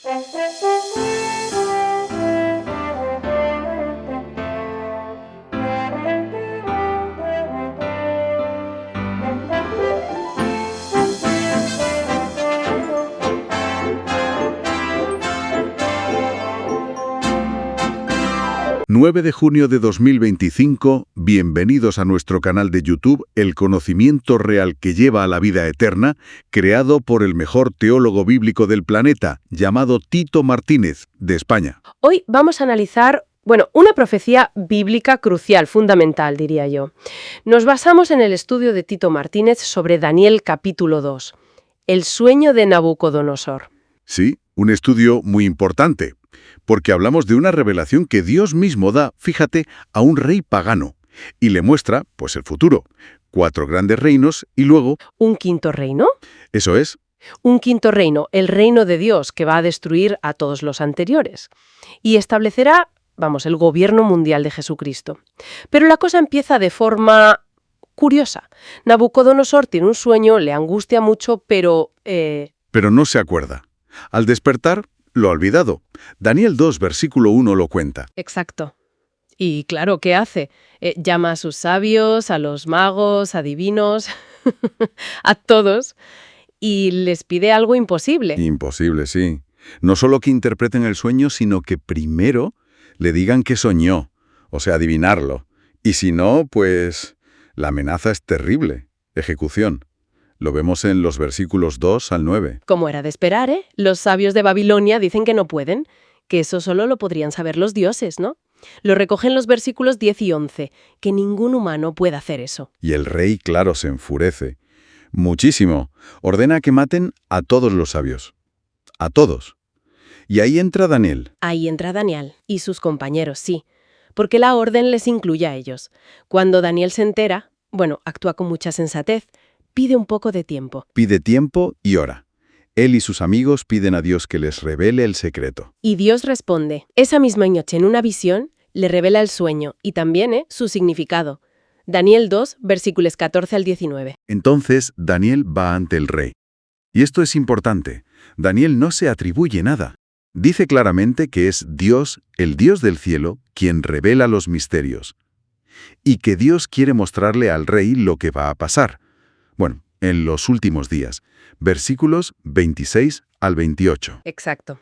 9 de junio de 2025, bienvenidos a nuestro canal de YouTube El conocimiento real que lleva a la vida eterna, creado por el mejor teólogo bíblico del planeta, llamado Tito Martínez, de España. Hoy vamos a analizar, una profecía bíblica crucial, fundamental, diría yo. Nos basamos en el estudio de Tito Martínez sobre Daniel capítulo 2, el sueño de Nabucodonosor. Sí, un estudio muy importante, porque hablamos de una revelación que Dios mismo da, fíjate, a un rey pagano, y le muestra, pues, el futuro. 4 grandes reinos y luego... ¿Un quinto reino? Eso es. Un quinto reino, el reino de Dios, que va a destruir a todos los anteriores. Y establecerá, el gobierno mundial de Jesucristo. Pero la cosa empieza de forma curiosa. Nabucodonosor tiene un sueño, le angustia mucho, pero... Pero no se acuerda. Al despertar, lo ha olvidado. Daniel 2, versículo 1 lo cuenta. Exacto. Y claro, ¿qué hace? Llama a sus sabios, a los magos, adivinos, a todos, y les pide algo imposible. Imposible, sí. No solo que interpreten el sueño, sino que primero le digan que soñó, o sea, adivinarlo. Y si no, pues la amenaza es terrible. Ejecución. Lo vemos en los versículos 2 al 9. Como era de esperar, Los sabios de Babilonia dicen que no pueden, que eso solo lo podrían saber los dioses, ¿no? Lo recogen los versículos 10 y 11, que ningún humano puede hacer eso. Y el rey, claro, se enfurece. Muchísimo. Ordena que maten a todos los sabios. A todos. Y ahí entra Daniel. Ahí entra Daniel y sus compañeros, sí, porque la orden les incluye a ellos. Cuando Daniel se entera, actúa con mucha sensatez, pide un poco de tiempo. Pide tiempo y ora. Él y sus amigos piden a Dios que les revele el secreto. Y Dios responde. Esa misma noche, en una visión, le revela el sueño y también su significado. Daniel 2, versículos 14 al 19. Entonces, Daniel va ante el rey. Y esto es importante. Daniel no se atribuye nada. Dice claramente que es Dios, el Dios del cielo, quien revela los misterios. Y que Dios quiere mostrarle al rey lo que va a pasar. En los últimos días. Versículos 26 al 28. Exacto.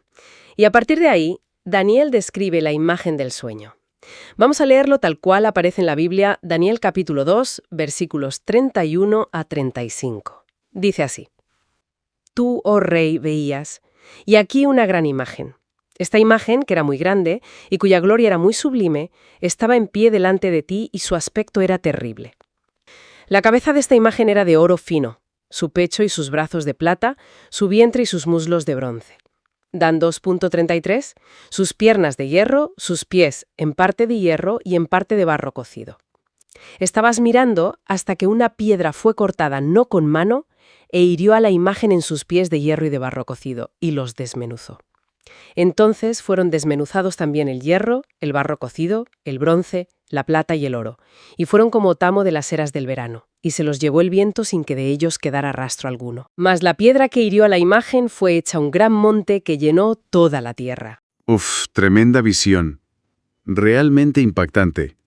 Y a partir de ahí, Daniel describe la imagen del sueño. Vamos a leerlo tal cual aparece en la Biblia, Daniel capítulo 2, versículos 31 a 35. Dice así: Tú, oh rey, veías, y aquí una gran imagen. Esta imagen, que era muy grande y cuya gloria era muy sublime, estaba en pie delante de ti y su aspecto era terrible. La cabeza de esta imagen era de oro fino, su pecho y sus brazos de plata, su vientre y sus muslos de bronce. Dan 2.33, sus piernas de hierro, sus pies en parte de hierro y en parte de barro cocido. Estabas mirando hasta que una piedra fue cortada no con mano e hirió a la imagen en sus pies de hierro y de barro cocido, y los desmenuzó. Entonces fueron desmenuzados también el hierro, el barro cocido, el bronce, la plata y el oro, y fueron como tamo de las eras del verano, y se los llevó el viento sin que de ellos quedara rastro alguno. Mas la piedra que hirió a la imagen fue hecha un gran monte que llenó toda la tierra. Tremenda visión. Realmente impactante.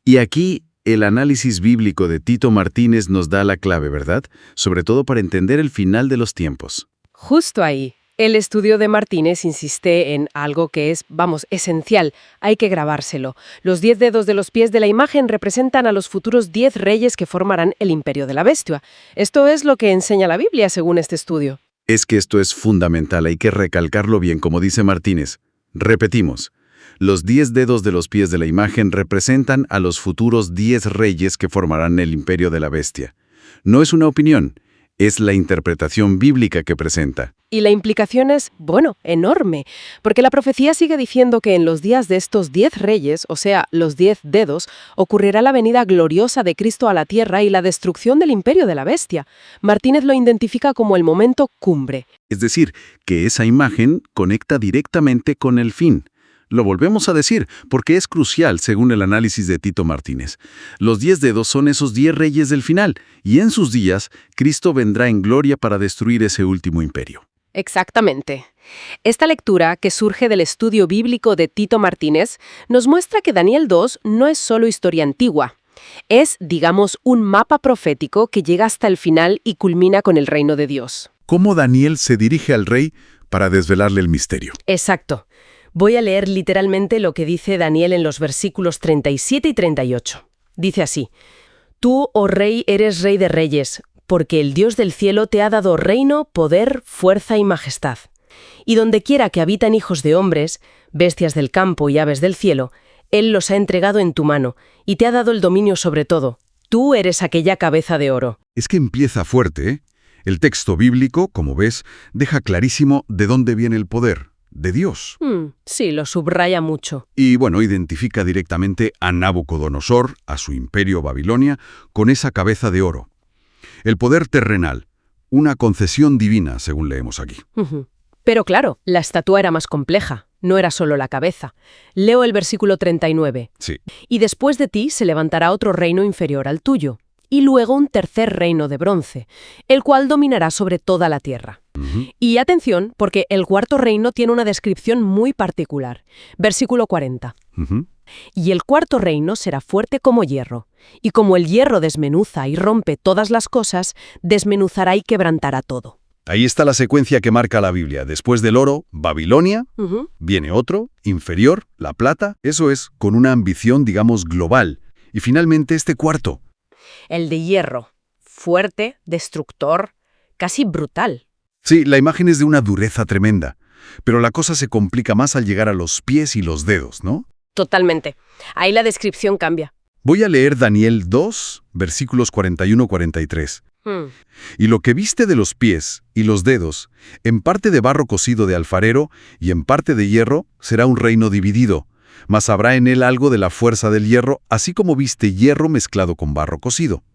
Y aquí el análisis bíblico de Tito Martínez nos da la clave, ¿verdad? Sobre todo para entender el final de los tiempos. Justo ahí. El estudio de Martínez insiste en algo que es, esencial. Hay que grabárselo. Los 10 dedos de los pies de la imagen representan a los futuros 10 reyes que formarán el imperio de la bestia. Esto es lo que enseña la Biblia según este estudio. Es que esto es fundamental, hay que recalcarlo bien, como dice Martínez. Repetimos. Los 10 dedos de los pies de la imagen representan a los futuros 10 reyes que formarán el imperio de la bestia. No es una opinión. Es la interpretación bíblica que presenta. Y la implicación es, enorme, porque la profecía sigue diciendo que en los días de estos 10 reyes, o sea, los 10 dedos, ocurrirá la venida gloriosa de Cristo a la tierra y la destrucción del imperio de la bestia. Martínez lo identifica como el momento cumbre. Es decir, que esa imagen conecta directamente con el fin. Lo volvemos a decir, porque es crucial según el análisis de Tito Martínez. Los 10 dedos son esos 10 reyes del final, y en sus días, Cristo vendrá en gloria para destruir ese último imperio. Exactamente. Esta lectura, que surge del estudio bíblico de Tito Martínez, nos muestra que Daniel 2 no es solo historia antigua. Es, digamos, un mapa profético que llega hasta el final y culmina con el reino de Dios. ¿Cómo Daniel se dirige al rey para desvelarle el misterio? Exacto. Voy a leer literalmente lo que dice Daniel en los versículos 37 y 38. Dice así: Tú, oh rey, eres rey de reyes, porque el Dios del cielo te ha dado reino, poder, fuerza y majestad. Y donde quiera que habitan hijos de hombres, bestias del campo y aves del cielo, Él los ha entregado en tu mano, y te ha dado el dominio sobre todo. Tú eres aquella cabeza de oro. Es que empieza fuerte, ¿eh? El texto bíblico, como ves, deja clarísimo de dónde viene el poder, de Dios. Sí, lo subraya mucho. Y bueno, identifica directamente a Nabucodonosor, a su imperio Babilonia, con esa cabeza de oro. El poder terrenal, una concesión divina, según leemos aquí. Pero claro, la estatua era más compleja, no era solo la cabeza. Leo el versículo 39. Sí. Y después de ti se levantará otro reino inferior al tuyo, y luego un tercer reino de bronce, el cual dominará sobre toda la tierra. Y atención, porque el cuarto reino tiene una descripción muy particular. Versículo 40. Y el cuarto reino será fuerte como hierro, y como el hierro desmenuza y rompe todas las cosas, desmenuzará y quebrantará todo. Ahí está la secuencia que marca la Biblia. Después del oro, Babilonia, viene otro, inferior, la plata. Eso es, con una ambición, digamos, global. Y finalmente este cuarto. El de hierro, fuerte, destructor, casi brutal. Sí, la imagen es de una dureza tremenda. Pero la cosa se complica más al llegar a los pies y los dedos, ¿no? Totalmente. Ahí la descripción cambia. Voy a leer Daniel 2, versículos 41-43. Y lo que viste de los pies y los dedos, en parte de barro cocido de alfarero y en parte de hierro, será un reino dividido, mas habrá en él algo de la fuerza del hierro, así como viste hierro mezclado con barro cocido.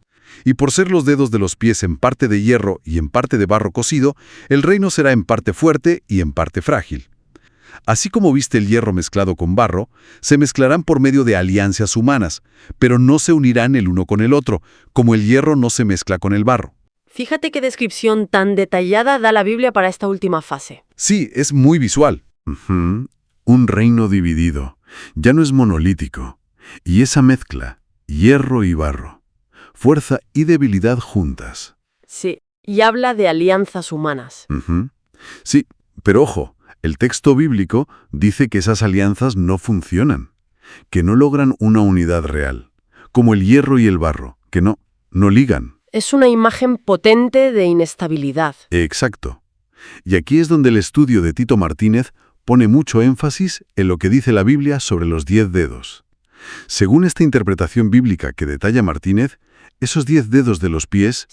Y por ser los dedos de los pies en parte de hierro y en parte de barro cocido, el reino será en parte fuerte y en parte frágil. Así como viste el hierro mezclado con barro, se mezclarán por medio de alianzas humanas, pero no se unirán el uno con el otro, como el hierro no se mezcla con el barro. Fíjate qué descripción tan detallada da la Biblia para esta última fase. Sí, es muy visual. Un reino dividido. Ya no es monolítico. Y esa mezcla, hierro y barro, fuerza y debilidad juntas. Sí, y habla de alianzas humanas. Sí, pero ojo, el texto bíblico dice que esas alianzas no funcionan, que no logran una unidad real, como el hierro y el barro, que no ligan. Es una imagen potente de inestabilidad. Exacto. Y aquí es donde el estudio de Tito Martínez pone mucho énfasis en lo que dice la Biblia sobre los 10 dedos. Según esta interpretación bíblica que detalla Martínez, esos 10 dedos de los pies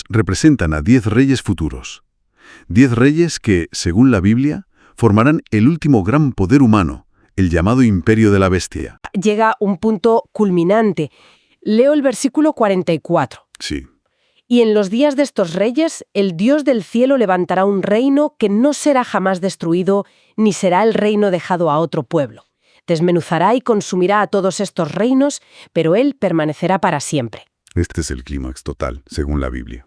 representan a 10 reyes futuros. 10 reyes que, según la Biblia, formarán el último gran poder humano, el llamado Imperio de la Bestia. Llega un punto culminante. Leo el versículo 44. Sí. Y en los días de estos reyes, el Dios del cielo levantará un reino que no será jamás destruido, ni será el reino dejado a otro pueblo. Desmenuzará y consumirá a todos estos reinos, pero él permanecerá para siempre. Este es el clímax total, según la Biblia.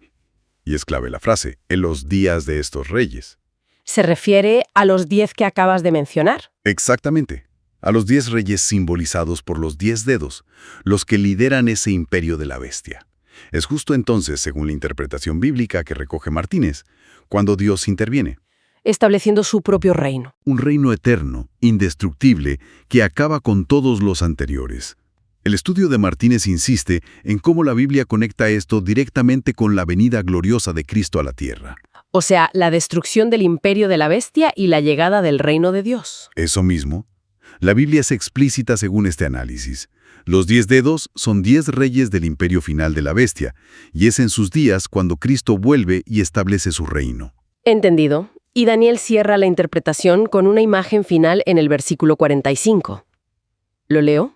Y es clave la frase, en los días de estos reyes. ¿Se refiere a los 10 que acabas de mencionar? Exactamente. A los 10 reyes simbolizados por los 10 dedos, los que lideran ese imperio de la bestia. Es justo entonces, según la interpretación bíblica que recoge Martínez, cuando Dios interviene. Estableciendo su propio reino. Un reino eterno, indestructible, que acaba con todos los anteriores. El estudio de Martínez insiste en cómo la Biblia conecta esto directamente con la venida gloriosa de Cristo a la tierra. O sea, la destrucción del imperio de la bestia y la llegada del reino de Dios. Eso mismo. La Biblia es explícita según este análisis. Los 10 dedos son 10 reyes del imperio final de la bestia, y es en sus días cuando Cristo vuelve y establece su reino. Entendido. Y Daniel cierra la interpretación con una imagen final en el versículo 45. ¿Lo leo?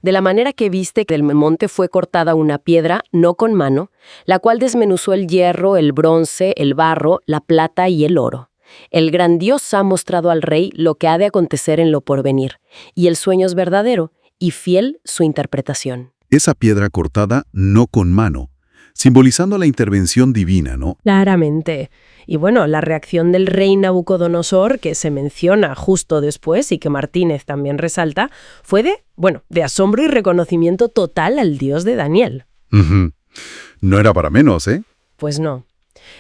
De la manera que viste que del monte fue cortada una piedra, no con mano, la cual desmenuzó el hierro, el bronce, el barro, la plata y el oro. El gran Dios ha mostrado al rey lo que ha de acontecer en lo porvenir, y el sueño es verdadero, y fiel su interpretación. Esa piedra cortada no con mano simbolizando la intervención divina, ¿no? Claramente. Y bueno, la reacción del rey Nabucodonosor, que se menciona justo después y que Martínez también resalta, fue de asombro y reconocimiento total al Dios de Daniel. Ujú. No era para menos, ¿eh? Pues no.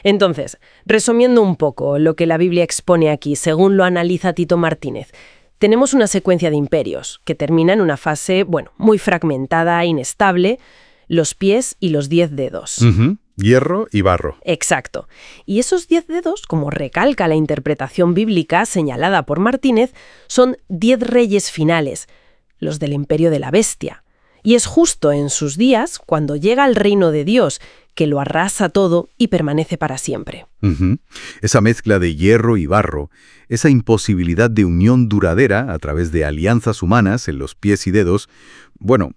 Entonces, resumiendo un poco lo que la Biblia expone aquí, según lo analiza Tito Martínez, tenemos una secuencia de imperios que termina en una fase, muy fragmentada, inestable, los pies y los 10 dedos. Ujú. Hierro y barro. Exacto. Y esos 10 dedos, como recalca la interpretación bíblica señalada por Martínez, son 10 reyes finales, los del imperio de la bestia. Y es justo en sus días cuando llega el reino de Dios, que lo arrasa todo y permanece para siempre. Ujú. Esa mezcla de hierro y barro, esa imposibilidad de unión duradera a través de alianzas humanas en los pies y dedos, bueno,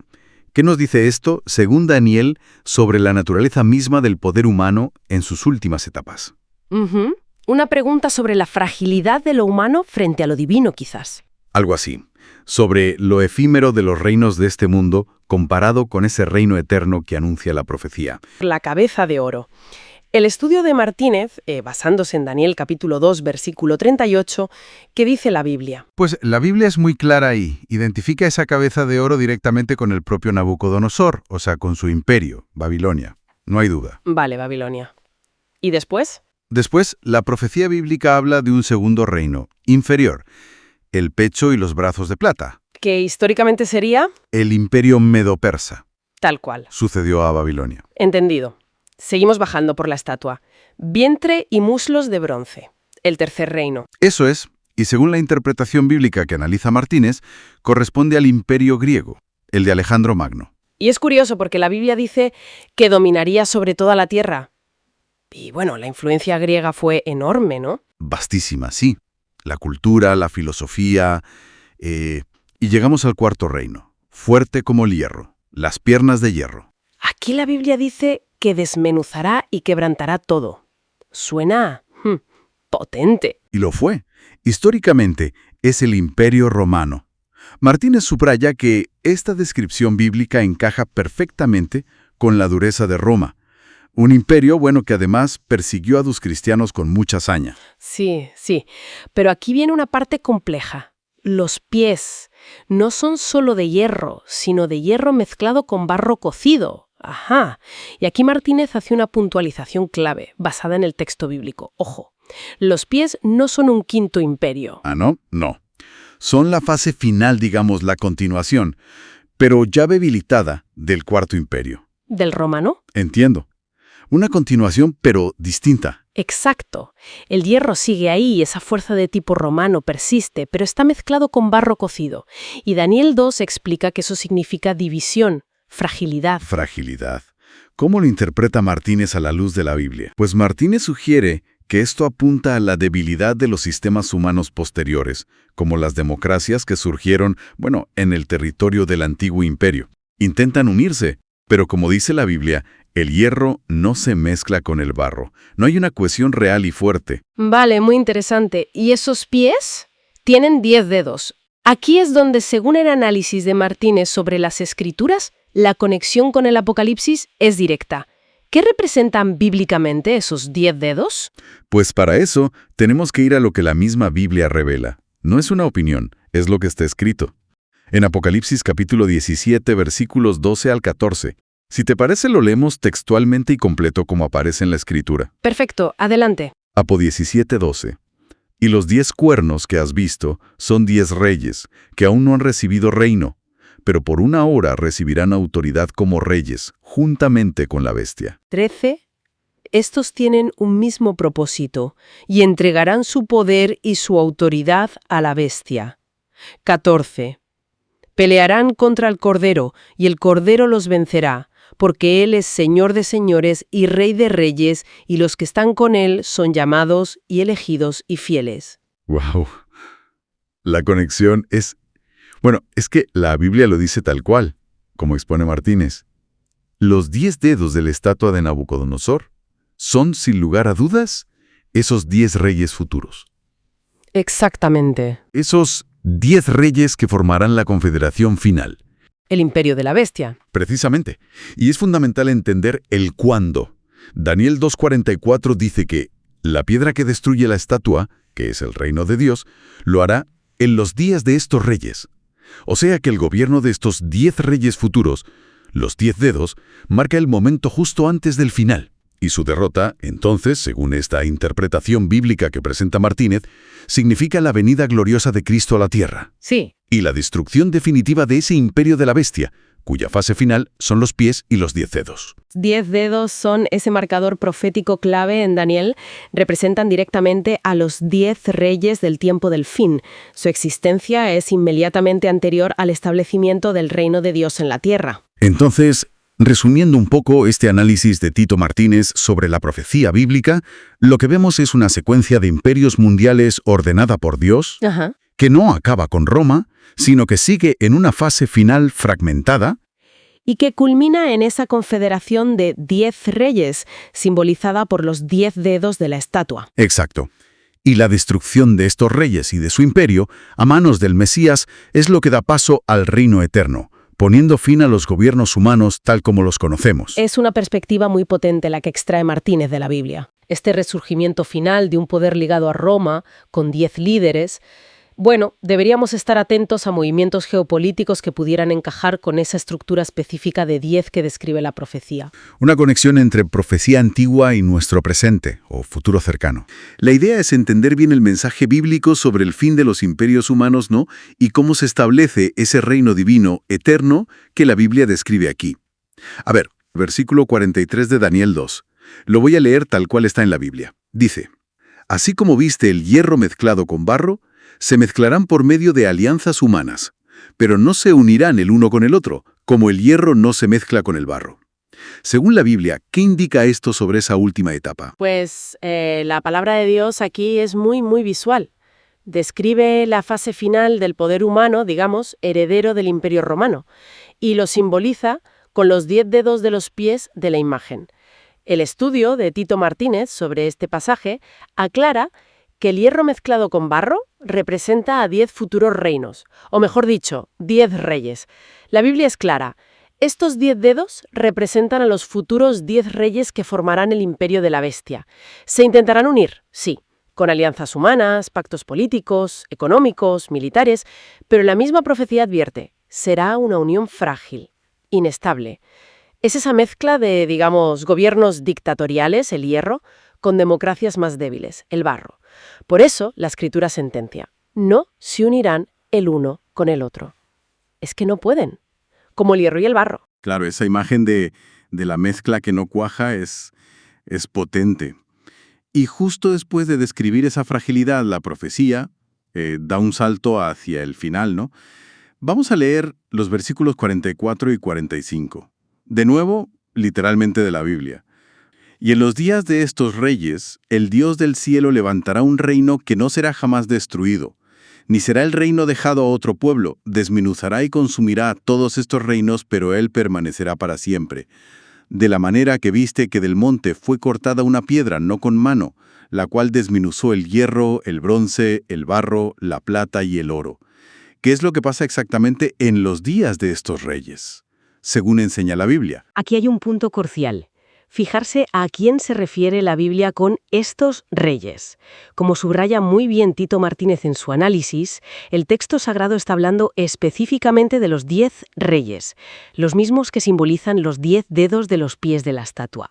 ¿qué nos dice esto, según Daniel, sobre la naturaleza misma del poder humano en sus últimas etapas? Ujú. Una pregunta sobre la fragilidad de lo humano frente a lo divino, quizás. Algo así, sobre lo efímero de los reinos de este mundo comparado con ese reino eterno que anuncia la profecía. La cabeza de oro. El estudio de Martínez, basándose en Daniel capítulo 2, versículo 38, ¿qué dice la Biblia? Pues la Biblia es muy clara ahí. Identifica esa cabeza de oro directamente con el propio Nabucodonosor, o sea, con su imperio, Babilonia. No hay duda. Vale, Babilonia. ¿Y después? Después, la profecía bíblica habla de un segundo reino, inferior, el pecho y los brazos de plata, Que históricamente sería el imperio medo-persa. tal cual. Sucedió a Babilonia. Entendido. Seguimos bajando por la estatua. Vientre y muslos de bronce. El tercer reino. Eso es, y según la interpretación bíblica que analiza Martínez, corresponde al imperio griego, el de Alejandro Magno. Y es curioso porque la Biblia dice que dominaría sobre toda la tierra. Y bueno, la influencia griega fue enorme, ¿no? Vastísima, sí. La cultura, la filosofía... Y llegamos al cuarto reino, fuerte como el hierro, las piernas de hierro. Aquí la Biblia dice que desmenuzará y quebrantará todo. Suena potente. Y lo fue. Históricamente, es el Imperio Romano. Martínez subraya que esta descripción bíblica encaja perfectamente con la dureza de Roma. Un imperio, que además persiguió a los cristianos con mucha hazaña. Sí, sí. Pero aquí viene una parte compleja. Los pies no son solo de hierro, sino de hierro mezclado con barro cocido. Ajá. Y aquí Martínez hace una puntualización clave, basada en el texto bíblico. Ojo, los pies no son un quinto imperio. ¿Ah, no? No. Son la fase final, digamos, la continuación, pero ya debilitada del cuarto imperio. ¿Del romano? Entiendo. Una continuación, pero distinta. Exacto. El hierro sigue ahí y esa fuerza de tipo romano persiste, pero está mezclado con barro cocido. Y Daniel 2 explica que eso significa división, fragilidad. Fragilidad. ¿Cómo lo interpreta Martínez a la luz de la Biblia? Pues Martínez sugiere que esto apunta a la debilidad de los sistemas humanos posteriores, como las democracias que surgieron, en el territorio del antiguo imperio. Intentan unirse, pero como dice la Biblia, el hierro no se mezcla con el barro. No hay una cohesión real y fuerte. Vale, muy interesante. ¿Y esos pies? Tienen 10 dedos. Aquí es donde, según el análisis de Martínez sobre las Escrituras, la conexión con el Apocalipsis es directa. ¿Qué representan bíblicamente esos 10 dedos? Pues para eso tenemos que ir a lo que la misma Biblia revela. No es una opinión, es lo que está escrito. En Apocalipsis capítulo 17, versículos 12 al 14. Si te parece, lo leemos textualmente y completo como aparece en la Escritura. Perfecto, adelante. Apo 17:12. Y los 10 cuernos que has visto son 10 reyes, que aún no han recibido reino, pero por una hora recibirán autoridad como reyes, juntamente con la bestia. 13. Estos tienen un mismo propósito, y entregarán su poder y su autoridad a la bestia. 14. Pelearán contra el Cordero, y el Cordero los vencerá, porque Él es Señor de señores y Rey de reyes, y los que están con Él son llamados y elegidos y fieles. ¡Wow! La conexión es... es que la Biblia lo dice tal cual, como expone Martínez. Los 10 dedos de la estatua de Nabucodonosor son, sin lugar a dudas, esos 10 reyes futuros. Exactamente. Esos 10 reyes que formarán la confederación final. El imperio de la bestia. Precisamente. Y es fundamental entender el cuándo. Daniel 2:44 dice que la piedra que destruye la estatua, que es el reino de Dios, lo hará en los días de estos reyes. O sea que el gobierno de estos 10 reyes futuros, los 10 dedos, marca el momento justo antes del final. Y su derrota, entonces, según esta interpretación bíblica que presenta Martínez, significa la venida gloriosa de Cristo a la tierra. Sí. Y la destrucción definitiva de ese imperio de la bestia, cuya fase final son los pies y los 10 dedos. 10 dedos son ese marcador profético clave en Daniel. Representan directamente a los 10 reyes del tiempo del fin. Su existencia es inmediatamente anterior al establecimiento del reino de Dios en la tierra. Entonces, resumiendo un poco este análisis de Tito Martínez sobre la profecía bíblica, lo que vemos es una secuencia de imperios mundiales ordenada por Dios, Ajá. que no acaba con Roma, sino que sigue en una fase final fragmentada, Y que culmina en esa confederación de 10 reyes, simbolizada por los 10 dedos de la estatua. exacto. Y la destrucción de estos reyes y de su imperio a manos del Mesías es lo que da paso al reino eterno, poniendo fin a los gobiernos humanos tal como los conocemos. Es una perspectiva muy potente la que extrae Martínez de la Biblia. Este resurgimiento final de un poder ligado a Roma, con 10 líderes. Bueno, deberíamos estar atentos a movimientos geopolíticos que pudieran encajar con esa estructura específica de 10 que describe la profecía. Una conexión entre profecía antigua y nuestro presente, o futuro cercano. La idea es entender bien el mensaje bíblico sobre el fin de los imperios humanos, ¿no? Y cómo se establece ese reino divino eterno que la Biblia describe aquí. A ver, versículo 43 de Daniel 2. Lo voy a leer tal cual está en la Biblia. Dice: Así como viste el hierro mezclado con barro, se mezclarán por medio de alianzas humanas, pero no se unirán el uno con el otro, como el hierro no se mezcla con el barro. Según la Biblia, ¿qué indica esto sobre esa última etapa? Pues la palabra de Dios aquí es muy visual. Describe la fase final del poder humano, digamos, heredero del Imperio Romano, y lo simboliza con los 10 dedos de los pies de la imagen. El estudio de Tito Martínez sobre este pasaje aclara que el hierro mezclado con barro representa a 10 futuros reinos, o mejor dicho, 10 reyes. La Biblia es clara. Estos 10 dedos representan a los futuros 10 reyes que formarán el imperio de la bestia. ¿Se intentarán unir? Sí, con alianzas humanas, pactos políticos, económicos, militares, pero la misma profecía advierte, será una unión frágil, inestable. Es esa mezcla de, digamos, gobiernos dictatoriales, el hierro, con democracias más débiles, el barro. Por eso, la Escritura sentencia, no se unirán el uno con el otro. Es que no pueden, como el hierro y el barro. Claro, esa imagen de la mezcla que no cuaja es potente. Y justo después de describir esa fragilidad, la profecía da un salto hacia el final, ¿no? Vamos a leer los versículos 44 y 45. De nuevo, literalmente de la Biblia. Y en los días de estos reyes, el Dios del cielo levantará un reino que no será jamás destruido, ni será el reino dejado a otro pueblo, desmenuzará y consumirá a todos estos reinos, pero él permanecerá para siempre. De la manera que viste que del monte fue cortada una piedra, no con mano, la cual desmenuzó el hierro, el bronce, el barro, la plata y el oro. ¿Qué es lo que pasa exactamente en los días de estos reyes? Según enseña la Biblia. Aquí hay un punto crucial. Fijarse a quién se refiere la Biblia con estos reyes. Como subraya muy bien Tito Martínez en su análisis, el texto sagrado está hablando específicamente de los 10 reyes, los mismos que simbolizan los 10 dedos de los pies de la estatua.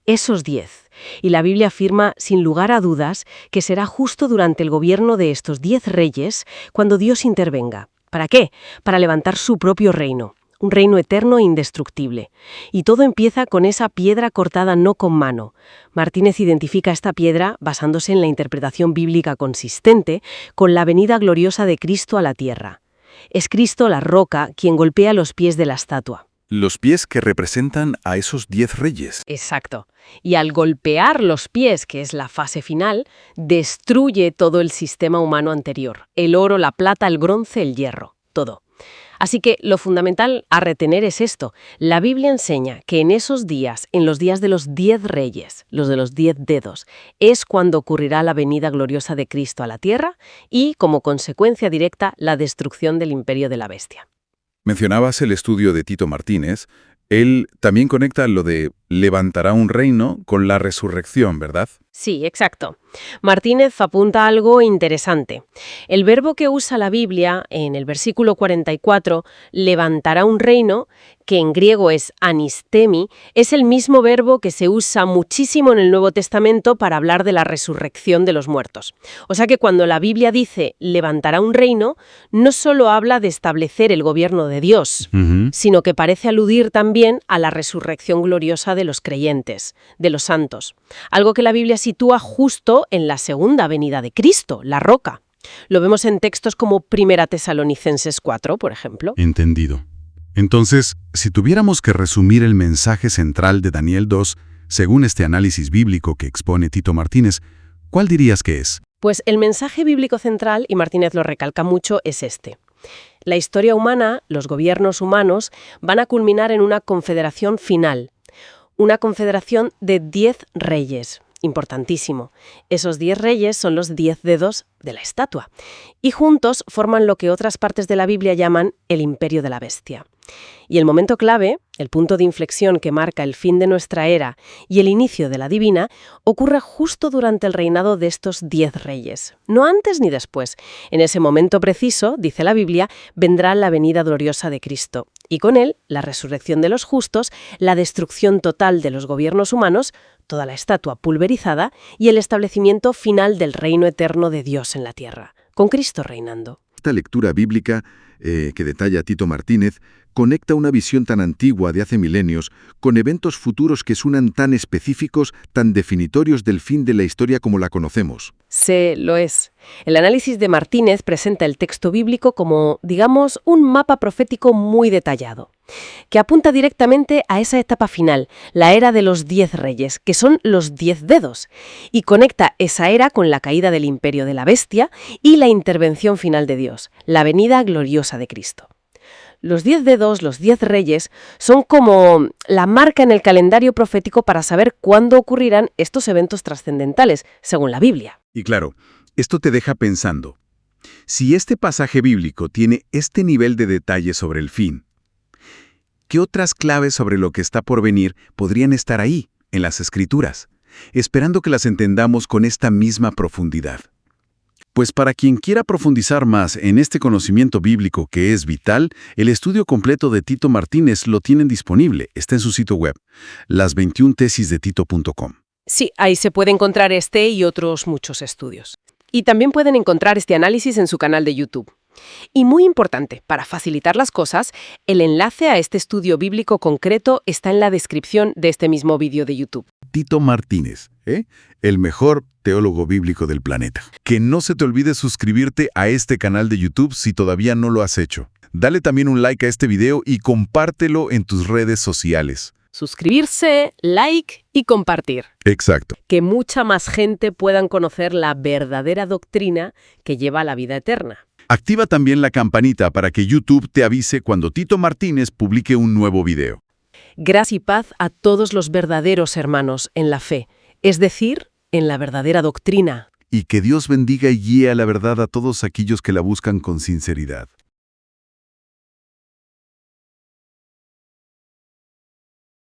Esos 10. Y la Biblia afirma, sin lugar a dudas, que será justo durante el gobierno de estos 10 reyes cuando Dios intervenga. ¿Para qué? Para levantar su propio reino. Un reino eterno e indestructible. Y todo empieza con esa piedra cortada no con mano. Martínez identifica esta piedra, basándose en la interpretación bíblica consistente, con la venida gloriosa de Cristo a la tierra. Es Cristo la roca quien golpea los pies de la estatua. Los pies que representan a esos 10 reyes. Exacto. Y al golpear los pies, que es la fase final, destruye todo el sistema humano anterior. El oro, la plata, el bronce, el hierro. Todo. Así que lo fundamental a retener es esto. La Biblia enseña que en esos días, en los días de los 10 reyes, los de los 10 dedos, es cuando ocurrirá la venida gloriosa de Cristo a la tierra y, como consecuencia directa, la destrucción del imperio de la bestia. Mencionabas el estudio de Tito Martínez. Él también conecta lo de levantará un reino con la resurrección, ¿verdad? Sí, exacto. Martínez apunta algo interesante. El verbo que usa la Biblia en el versículo 44, levantará un reino, que en griego es anistemi, es el mismo verbo que se usa muchísimo en el Nuevo Testamento para hablar de la resurrección de los muertos. O sea que cuando la Biblia dice levantará un reino, no solo habla de establecer el gobierno de Dios, sino que parece aludir también a la resurrección gloriosa de los creyentes, de los santos. Algo que la Biblia sitúa justo en la segunda venida de Cristo, la roca. Lo vemos en textos como 1 Tesalonicenses 4, por ejemplo. Entendido. Entonces, si tuviéramos que resumir el mensaje central de Daniel 2, según este análisis bíblico que expone Tito Martínez, ¿cuál dirías que es? Pues el mensaje bíblico central, y Martínez lo recalca mucho, es este. La historia humana, los gobiernos humanos, van a culminar en una confederación final. Una confederación de 10 reyes. Importantísimo. Esos 10 reyes son los 10 dedos de la estatua. Y juntos forman lo que otras partes de la Biblia llaman el imperio de la bestia. Y el momento clave, el punto de inflexión que marca el fin de nuestra era y el inicio de la divina, ocurre justo durante el reinado de estos 10 reyes. No antes ni después. En ese momento preciso, dice la Biblia, vendrá la venida gloriosa de Cristo. Y con él, la resurrección de los justos, la destrucción total de los gobiernos humanos, toda la estatua pulverizada y el establecimiento final del reino eterno de Dios en la tierra, con Cristo reinando. Esta lectura bíblica que detalla Tito Martínez conecta una visión tan antigua de hace milenios con eventos futuros que suenan tan específicos, tan definitorios del fin de la historia como la conocemos. Sí, lo es. El análisis de Martínez presenta el texto bíblico como, digamos, un mapa profético muy detallado, que apunta directamente a esa etapa final, la era de los 10 reyes, que son los 10 dedos, y conecta esa era con la caída del imperio de la bestia y la intervención final de Dios, la venida gloriosa de Cristo. Los 10 dedos, los 10 reyes, son como la marca en el calendario profético para saber cuándo ocurrirán estos eventos trascendentales, según la Biblia. Y claro, esto te deja pensando. Si este pasaje bíblico tiene este nivel de detalle sobre el fin, ¿qué otras claves sobre lo que está por venir podrían estar ahí, en las Escrituras, esperando que las entendamos con esta misma profundidad? Pues para quien quiera profundizar más en este conocimiento bíblico que es vital, el estudio completo de Tito Martínez lo tienen disponible, está en su sitio web, las21tesisdetito.com. Sí, ahí se puede encontrar este y otros muchos estudios. Y también pueden encontrar este análisis en su canal de YouTube. Y muy importante, para facilitar las cosas, el enlace a este estudio bíblico concreto está en la descripción de este mismo vídeo de YouTube. Tito Martínez, el mejor teólogo bíblico del planeta. Que no se te olvide suscribirte a este canal de YouTube si todavía no lo has hecho. Dale también un like a este video y compártelo en tus redes sociales. Suscribirse, like y compartir. Exacto. Que mucha más gente puedan conocer la verdadera doctrina que lleva a la vida eterna. Activa también la campanita para que YouTube te avise cuando Tito Martínez publique un nuevo video. Gracia y paz a todos los verdaderos hermanos en la fe, es decir, en la verdadera doctrina. Y que Dios bendiga y guíe a la verdad a todos aquellos que la buscan con sinceridad.